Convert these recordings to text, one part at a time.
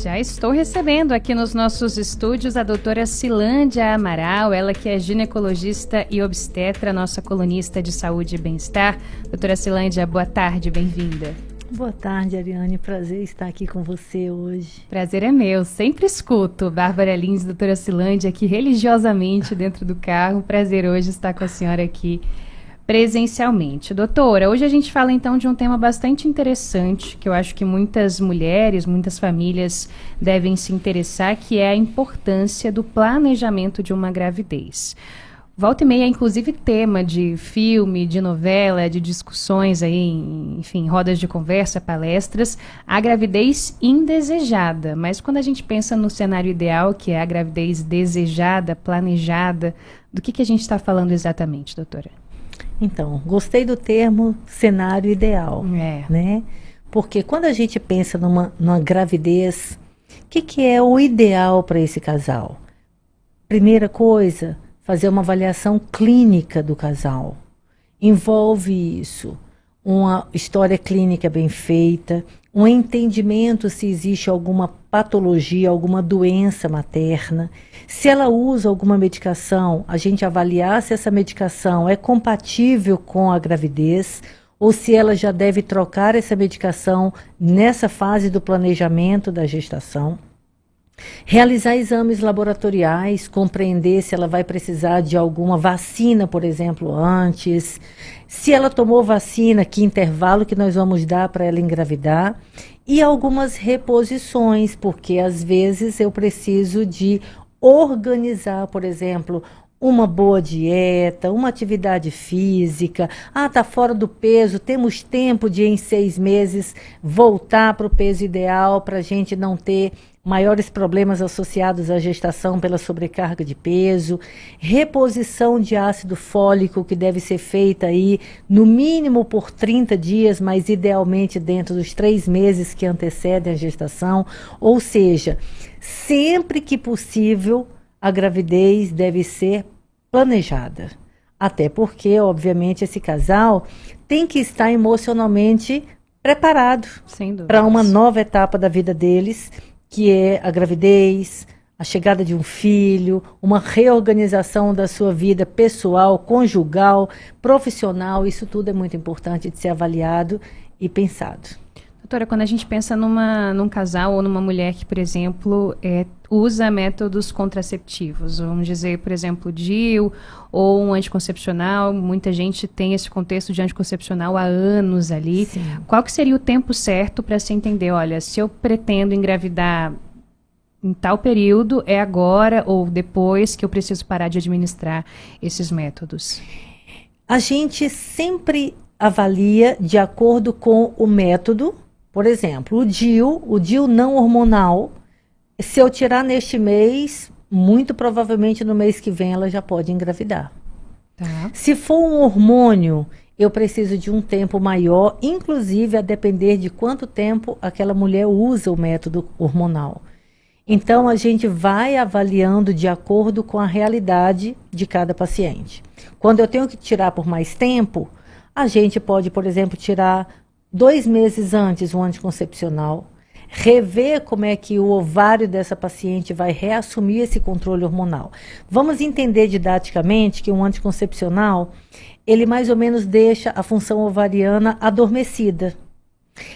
Já estou recebendo aqui nos nossos estúdios a doutora Cilândia Amaral, ela que é ginecologista e obstetra, nossa colunista de saúde e bem-estar. Doutora Cilândia, boa tarde, bem-vinda. Boa tarde, Ariane. Prazer estar aqui com você hoje. Prazer é meu. Sempre escuto Bárbara Lins, doutora Cilândia, aqui religiosamente dentro do carro. Prazer hoje estar com a senhora aqui presencialmente. Doutora, hoje a gente fala então de um tema bastante interessante, que eu acho que muitas mulheres, muitas famílias devem se interessar, que é a importância do planejamento de uma gravidez. Volta e meia, inclusive, tema de filme, de novela, de discussões aí, enfim, rodas de conversa, palestras, a gravidez indesejada. Mas quando a gente pensa no cenário ideal, que é a gravidez desejada, planejada, do que a gente está falando exatamente, doutora? Então, gostei do termo cenário ideal, né? Porque quando a gente pensa numa gravidez, o que é o ideal para esse casal? Primeira coisa, fazer uma avaliação clínica do casal. Envolve isso, uma história clínica bem feita, um entendimento se existe alguma patologia, alguma doença materna. Se ela usa alguma medicação, a gente avaliar se essa medicação é compatível com a gravidez ou se ela já deve trocar essa medicação nessa fase do planejamento da gestação. Realizar exames laboratoriais, compreender se ela vai precisar de alguma vacina, por exemplo, antes. Se ela tomou vacina, que intervalo que nós vamos dar para ela engravidar. E algumas reposições, porque às vezes eu preciso de organizar, por exemplo, uma boa dieta, uma atividade física. Está fora do peso, temos tempo de em 6 meses voltar para o peso ideal para a gente não ter maiores problemas associados à gestação pela sobrecarga de peso, reposição de ácido fólico que deve ser feita aí no mínimo por 30 dias, mas idealmente dentro dos 3 meses que antecedem a gestação, ou seja, sempre que possível a gravidez deve ser planejada, até porque obviamente esse casal tem que estar emocionalmente preparado para uma nova etapa da vida deles, que é a gravidez, a chegada de um filho, uma reorganização da sua vida pessoal, conjugal, profissional. Isso tudo é muito importante de ser avaliado e pensado. Doutora, quando a gente pensa num casal ou numa mulher que, por exemplo, usa métodos contraceptivos, vamos dizer, por exemplo, DIU ou um anticoncepcional, muita gente tem esse contexto de anticoncepcional há anos ali. Sim. Qual que seria o tempo certo para se entender, olha, se eu pretendo engravidar em tal período, é agora ou depois que eu preciso parar de administrar esses métodos? A gente sempre avalia de acordo com o método. Por exemplo, o DIU não hormonal, se eu tirar neste mês, muito provavelmente no mês que vem ela já pode engravidar. Tá. Se for um hormônio, eu preciso de um tempo maior, inclusive a depender de quanto tempo aquela mulher usa o método hormonal. Então, a gente vai avaliando de acordo com a realidade de cada paciente. Quando eu tenho que tirar por mais tempo, a gente pode, por exemplo, tirar 2 meses antes um anticoncepcional, rever como é que o ovário dessa paciente vai reassumir esse controle hormonal. Vamos entender didaticamente que um anticoncepcional, ele mais ou menos deixa a função ovariana adormecida.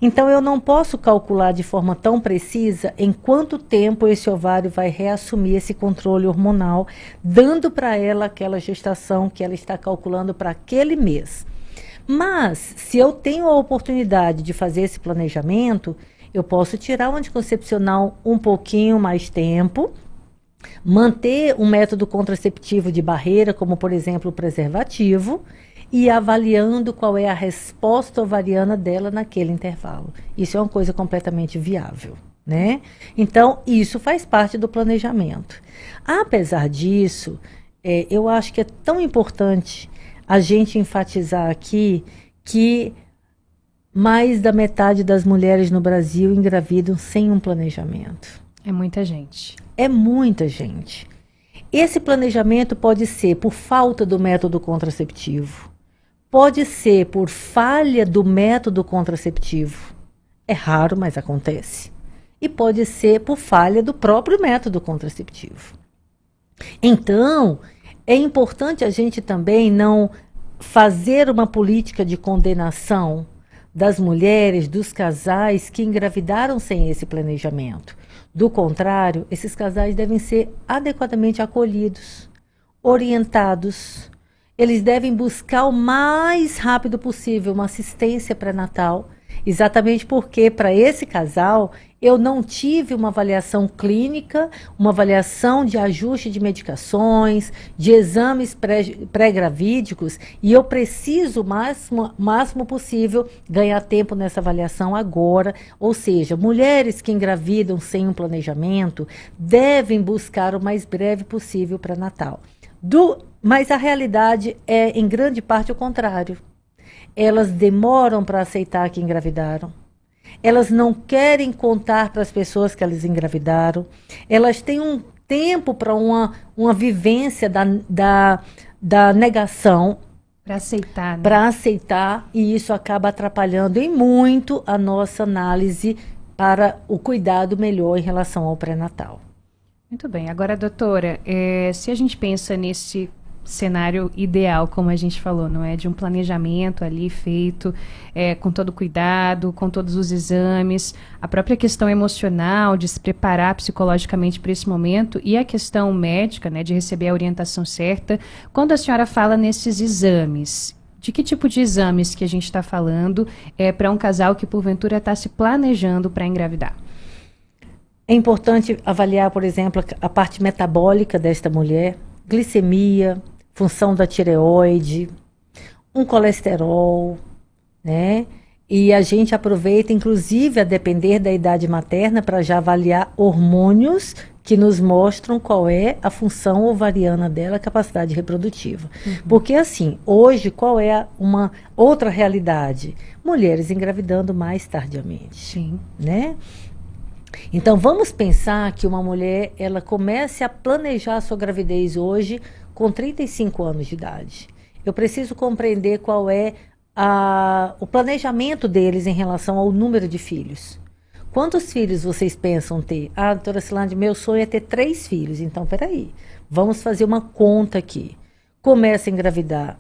Então, eu não posso calcular de forma tão precisa em quanto tempo esse ovário vai reassumir esse controle hormonal, dando para ela aquela gestação que ela está calculando para aquele mês. Mas, se eu tenho a oportunidade de fazer esse planejamento, eu posso tirar o anticoncepcional um pouquinho mais tempo, manter um método contraceptivo de barreira, como por exemplo o preservativo, e avaliando qual é a resposta ovariana dela naquele intervalo. Isso é uma coisa completamente viável, né? Então, isso faz parte do planejamento. Apesar disso, eu acho que é tão importante a gente enfatizar aqui que mais da metade das mulheres no Brasil engravidam sem um planejamento. É muita gente. É muita gente. Esse planejamento pode ser por falta do método contraceptivo, pode ser por falha do método contraceptivo. É raro, mas acontece. e pode ser por falha do próprio método contraceptivo. Então, é importante a gente também não fazer uma política de condenação das mulheres, dos casais que engravidaram sem esse planejamento. Do contrário, esses casais devem ser adequadamente acolhidos, orientados. Eles devem buscar o mais rápido possível uma assistência pré-natal, exatamente porque para esse casal eu não tive uma avaliação clínica, uma avaliação de ajuste de medicações, de exames pré-gravídicos, e eu preciso o máximo possível ganhar tempo nessa avaliação agora. Ou seja, mulheres que engravidam sem um planejamento devem buscar o mais breve possível pré-natal. Mas a realidade é, em grande parte, o contrário. Elas demoram para aceitar que engravidaram. Elas não querem contar para as pessoas que elas engravidaram. Elas têm um tempo para uma vivência da negação. Para aceitar, né? Para aceitar, e isso acaba atrapalhando em muito a nossa análise para o cuidado melhor em relação ao pré-natal. Muito bem. Agora, doutora, se a gente pensa nesse cenário ideal, como a gente falou, não é? De um planejamento ali feito com todo cuidado, com todos os exames, a própria questão emocional, de se preparar psicologicamente para esse momento, e a questão médica, né, de receber a orientação certa. Quando a senhora fala nesses exames, de que tipo de exames que a gente está falando para um casal que porventura está se planejando para engravidar? É importante avaliar, por exemplo, a parte metabólica desta mulher, glicemia, função da tireoide, um colesterol, né? E a gente aproveita, inclusive, a depender da idade materna, para já avaliar hormônios que nos mostram qual é a função ovariana dela, a capacidade reprodutiva. Uhum. Porque, assim, hoje, qual é uma outra realidade? Mulheres engravidando mais tardiamente. Sim. Né? Então, vamos pensar que uma mulher, ela comece a planejar a sua gravidez hoje com 35 anos de idade. Eu preciso compreender qual é o planejamento deles em relação ao número de filhos. Quantos filhos vocês pensam ter? Ah, doutora Silande, meu sonho é ter 3 filhos. Então, peraí, vamos fazer uma conta aqui. Começa a engravidar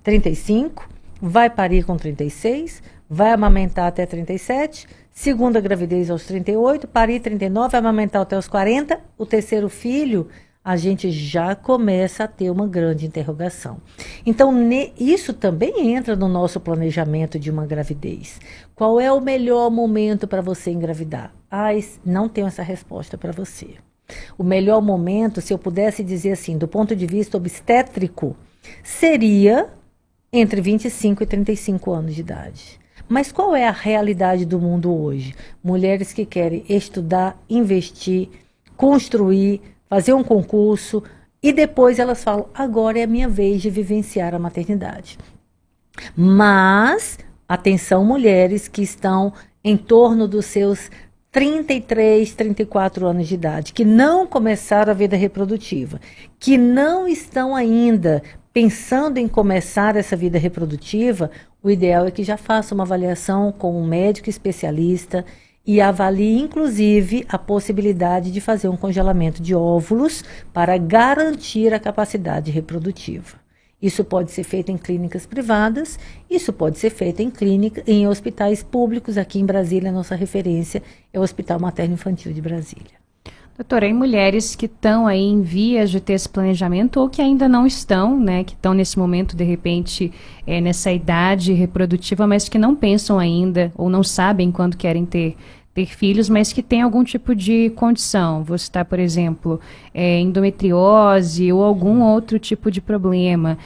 35, vai parir com 36, vai amamentar até 37, segunda gravidez aos 38, parir 39, amamentar até os 40, o terceiro filho, a gente já começa a ter uma grande interrogação. Então, isso também entra no nosso planejamento de uma gravidez. Qual é o melhor momento para você engravidar? Não tenho essa resposta para você. O melhor momento, se eu pudesse dizer assim, do ponto de vista obstétrico, seria entre 25 e 35 anos de idade. Mas qual é a realidade do mundo hoje? Mulheres que querem estudar, investir, construir, fazer um concurso, e depois elas falam, agora é a minha vez de vivenciar a maternidade. Mas, atenção, mulheres que estão em torno dos seus 33, 34 anos de idade, que não começaram a vida reprodutiva, que não estão ainda pensando em começar essa vida reprodutiva, o ideal é que já faça uma avaliação com um médico especialista e avalie, inclusive, a possibilidade de fazer um congelamento de óvulos para garantir a capacidade reprodutiva. Isso pode ser feito em clínicas privadas, isso pode ser feito em hospitais públicos. Aqui em Brasília, a nossa referência é o Hospital Materno Infantil de Brasília. Doutora, e mulheres que estão aí em vias de ter esse planejamento ou que ainda não estão, né, que estão nesse momento, de repente, nessa idade reprodutiva, mas que não pensam ainda ou não sabem quando querem ter filhos, mas que têm algum tipo de condição. Vou citar, por exemplo, endometriose ou algum outro tipo de problema.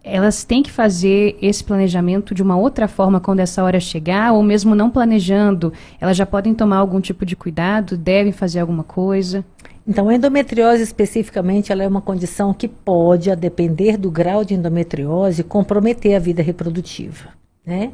Elas têm que fazer esse planejamento de uma outra forma quando essa hora chegar, ou mesmo não planejando, elas já podem tomar algum tipo de cuidado, devem fazer alguma coisa? Então, a endometriose especificamente, ela é uma condição que pode, a depender do grau de endometriose, comprometer a vida reprodutiva, né?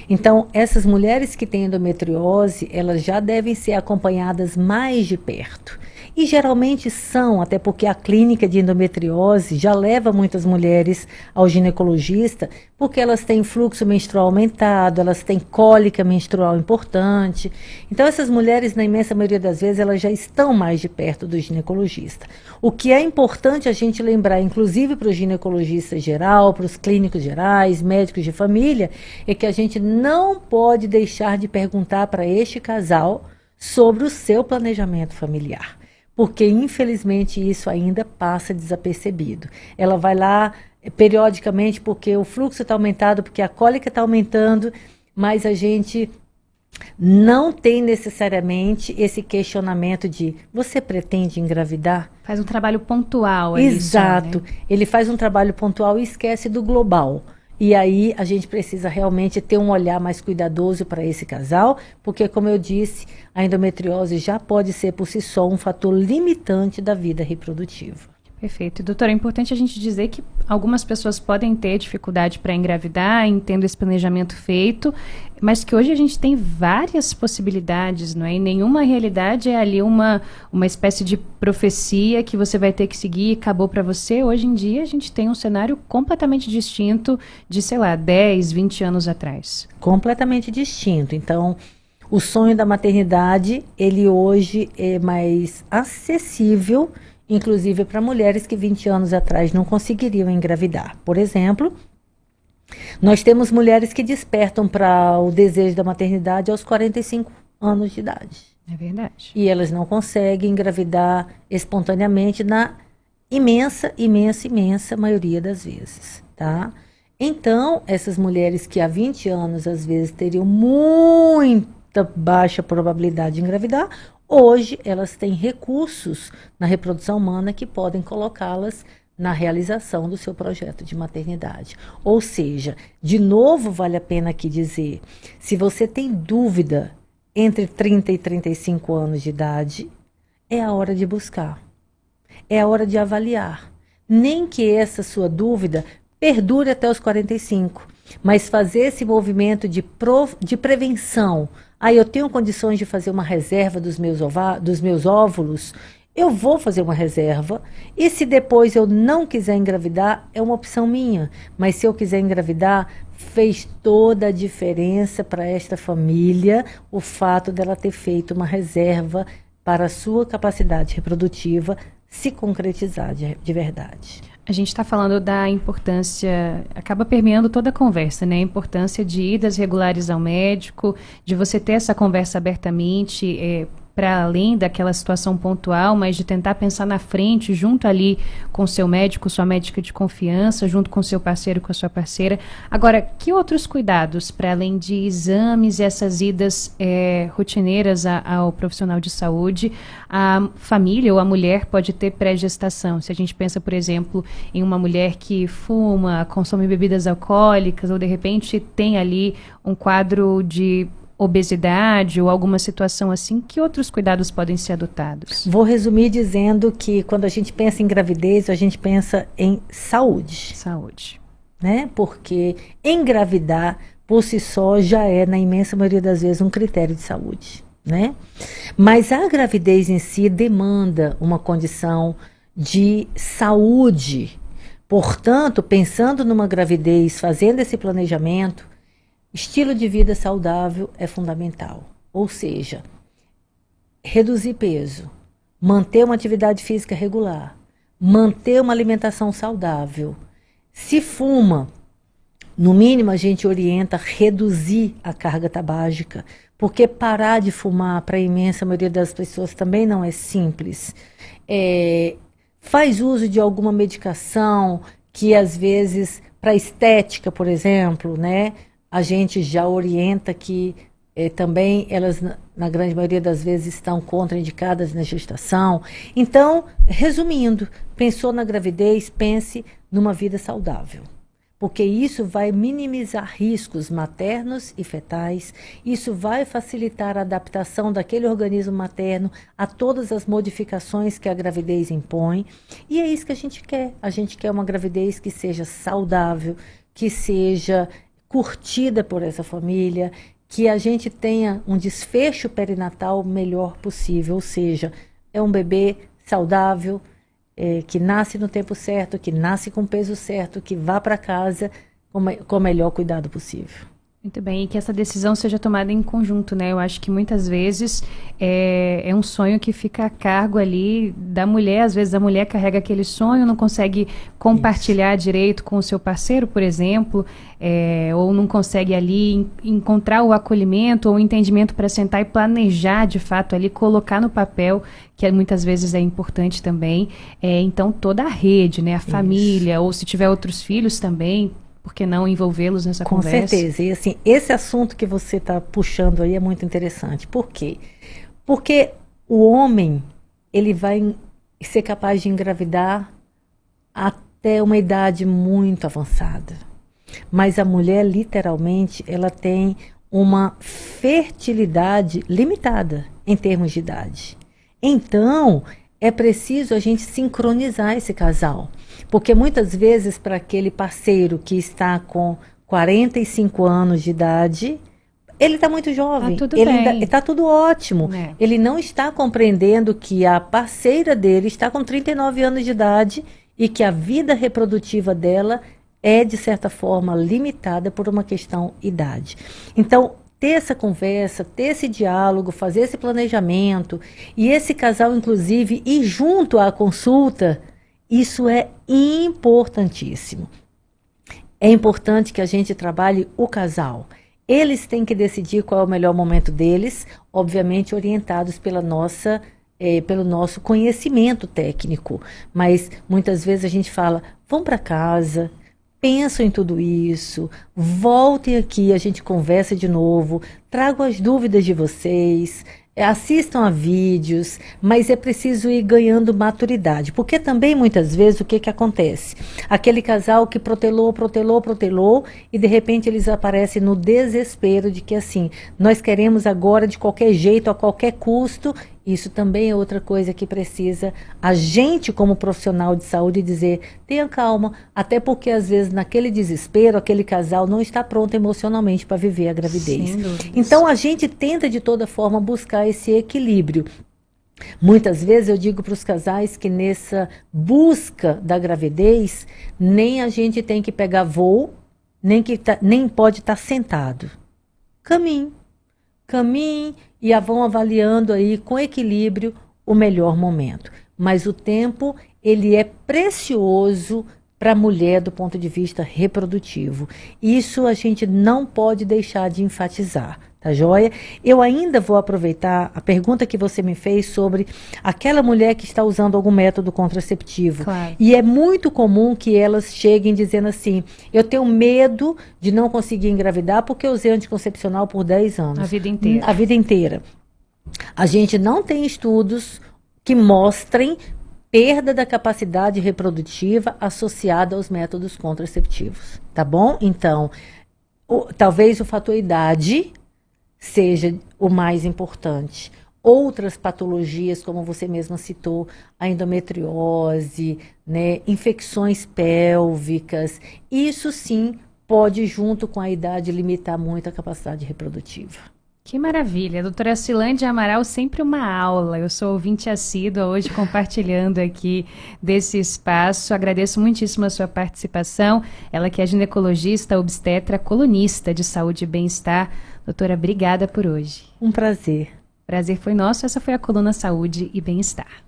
Então, essas mulheres que têm endometriose, elas já devem ser acompanhadas mais de perto. E geralmente são, até porque a clínica de endometriose já leva muitas mulheres ao ginecologista, porque elas têm fluxo menstrual aumentado, elas têm cólica menstrual importante. Então essas mulheres, na imensa maioria das vezes, elas já estão mais de perto do ginecologista. O que é importante a gente lembrar, inclusive para o ginecologista geral, para os clínicos gerais, médicos de família, é que a gente não pode deixar de perguntar para este casal sobre o seu planejamento familiar. Porque, infelizmente, isso ainda passa desapercebido. Ela vai lá periodicamente porque o fluxo está aumentado, porque a cólica está aumentando, mas a gente não tem necessariamente esse questionamento de você pretende engravidar? Faz um trabalho pontual. Exato. Só, né? Ele faz um trabalho pontual e esquece do global. E aí a gente precisa realmente ter um olhar mais cuidadoso para esse casal, porque, como eu disse, a endometriose já pode ser por si só um fator limitante da vida reprodutiva. Perfeito. Doutora, é importante a gente dizer que algumas pessoas podem ter dificuldade para engravidar, entendo esse planejamento feito, mas que hoje a gente tem várias possibilidades, não é? E nenhuma realidade é ali uma espécie de profecia que você vai ter que seguir e acabou para você. Hoje em dia a gente tem um cenário completamente distinto de, sei lá, 10, 20 anos atrás. Completamente distinto. Então, o sonho da maternidade, ele hoje é mais acessível, inclusive para mulheres que 20 anos atrás não conseguiriam engravidar. Por exemplo, nós temos mulheres que despertam para o desejo da maternidade aos 45 anos de idade. É verdade. E elas não conseguem engravidar espontaneamente na imensa maioria das vezes, tá? Então, essas mulheres que há 20 anos, às vezes, teriam muita baixa probabilidade de engravidar, hoje elas têm recursos na reprodução humana que podem colocá-las na realização do seu projeto de maternidade. Ou seja, de novo vale a pena aqui dizer, se você tem dúvida entre 30 e 35 anos de idade, é a hora de buscar, é a hora de avaliar. Nem que essa sua dúvida perdure até os 45, mas fazer esse movimento de prevenção. Eu tenho condições de fazer uma reserva dos meus óvulos, eu vou fazer uma reserva, e se depois eu não quiser engravidar, é uma opção minha, mas se eu quiser engravidar, fez toda a diferença para esta família o fato dela ter feito uma reserva para a sua capacidade reprodutiva se concretizar de verdade. A gente está falando da importância, acaba permeando toda a conversa, né? A importância de idas regulares ao médico, de você ter essa conversa abertamente, para além daquela situação pontual, mas de tentar pensar na frente, junto ali com seu médico, sua médica de confiança, junto com seu parceiro, com a sua parceira. Agora, que outros cuidados, para além de exames e essas idas rotineiras ao profissional de saúde, a família ou a mulher pode ter pré-gestação? Se a gente pensa, por exemplo, em uma mulher que fuma, consome bebidas alcoólicas, ou de repente tem ali um quadro de obesidade ou alguma situação assim, que outros cuidados podem ser adotados? Vou resumir dizendo que quando a gente pensa em gravidez, a gente pensa em saúde. Saúde. Né? Porque engravidar, por si só, já é, na imensa maioria das vezes, um critério de saúde. Né? Mas a gravidez em si demanda uma condição de saúde. Portanto, pensando numa gravidez, fazendo esse planejamento, estilo de vida saudável é fundamental, ou seja, reduzir peso, manter uma atividade física regular, manter uma alimentação saudável. Se fuma, no mínimo a gente orienta a reduzir a carga tabágica, porque parar de fumar para a imensa maioria das pessoas também não é simples. Faz uso de alguma medicação que às vezes, para estética, por exemplo, né? A gente já orienta que também elas, na grande maioria das vezes, estão contraindicadas na gestação. Então, resumindo, pensou na gravidez, pense numa vida saudável. Porque isso vai minimizar riscos maternos e fetais, isso vai facilitar a adaptação daquele organismo materno a todas as modificações que a gravidez impõe. E é isso que a gente quer. A gente quer uma gravidez que seja saudável, que seja curtida por essa família, que a gente tenha um desfecho perinatal melhor possível, ou seja, é um bebê saudável, que nasce no tempo certo, que nasce com o peso certo, que vá para casa com o melhor cuidado possível. Muito bem, e que essa decisão seja tomada em conjunto, né? Eu acho que muitas vezes é um sonho que fica a cargo ali da mulher. Às vezes a mulher carrega aquele sonho, não consegue compartilhar direito com o seu parceiro, por exemplo, ou não consegue ali encontrar o acolhimento ou o entendimento para sentar e planejar de fato ali, colocar no papel, que muitas vezes é importante também. Então toda a rede, né? A família, ou se tiver outros filhos também, por que não envolvê-los nessa conversa? Com certeza. E assim, esse assunto que você está puxando aí é muito interessante. Por quê? Porque o homem, ele vai ser capaz de engravidar até uma idade muito avançada. Mas a mulher, literalmente, ela tem uma fertilidade limitada em termos de idade. Então, é preciso a gente sincronizar esse casal. Porque muitas vezes, para aquele parceiro que está com 45 anos de idade, ele está muito jovem. Está tudo ótimo. Ele não está compreendendo que a parceira dele está com 39 anos de idade e que a vida reprodutiva dela é, de certa forma, limitada por uma questão idade. Então, ter essa conversa, ter esse diálogo, fazer esse planejamento e esse casal, inclusive, ir junto à consulta, isso é importantíssimo. É importante que a gente trabalhe o casal. Eles têm que decidir qual é o melhor momento deles, obviamente orientados pelo nosso conhecimento técnico. Mas muitas vezes a gente fala, vão para casa, pensam em tudo isso, voltem aqui, a gente conversa de novo, trago as dúvidas de vocês, assistam a vídeos, mas é preciso ir ganhando maturidade, porque também muitas vezes o que acontece? Aquele casal que protelou, e de repente eles aparecem no desespero de que assim, nós queremos agora de qualquer jeito, a qualquer custo. Isso também é outra coisa que precisa a gente, como profissional de saúde, dizer, tenha calma, até porque às vezes naquele desespero, aquele casal não está pronto emocionalmente para viver a gravidez. Então a gente tenta de toda forma buscar esse equilíbrio. Muitas vezes eu digo para os casais que nessa busca da gravidez, nem a gente tem que pegar voo, nem pode estar sentado. Caminhe e vão avaliando aí com equilíbrio o melhor momento. Mas o tempo, ele é precioso para a mulher do ponto de vista reprodutivo. Isso a gente não pode deixar de enfatizar, tá joia? Eu ainda vou aproveitar a pergunta que você me fez sobre aquela mulher que está usando algum método contraceptivo. Claro. E é muito comum que elas cheguem dizendo assim, eu tenho medo de não conseguir engravidar porque eu usei anticoncepcional por 10 anos. A vida inteira. A vida inteira. A gente não tem estudos que mostrem perda da capacidade reprodutiva associada aos métodos contraceptivos, tá bom? Então, talvez o fator idade seja o mais importante. Outras patologias, como você mesma citou, a endometriose, né, infecções pélvicas, isso sim pode, junto com a idade, limitar muito a capacidade reprodutiva. Que maravilha. Doutora Cilândia Amaral, sempre uma aula. Eu sou ouvinte assídua hoje compartilhando aqui desse espaço. Agradeço muitíssimo a sua participação. Ela que é ginecologista, obstetra, colunista de saúde e bem-estar. Doutora, obrigada por hoje. Um prazer. Prazer foi nosso. Essa foi a coluna Saúde e Bem-Estar.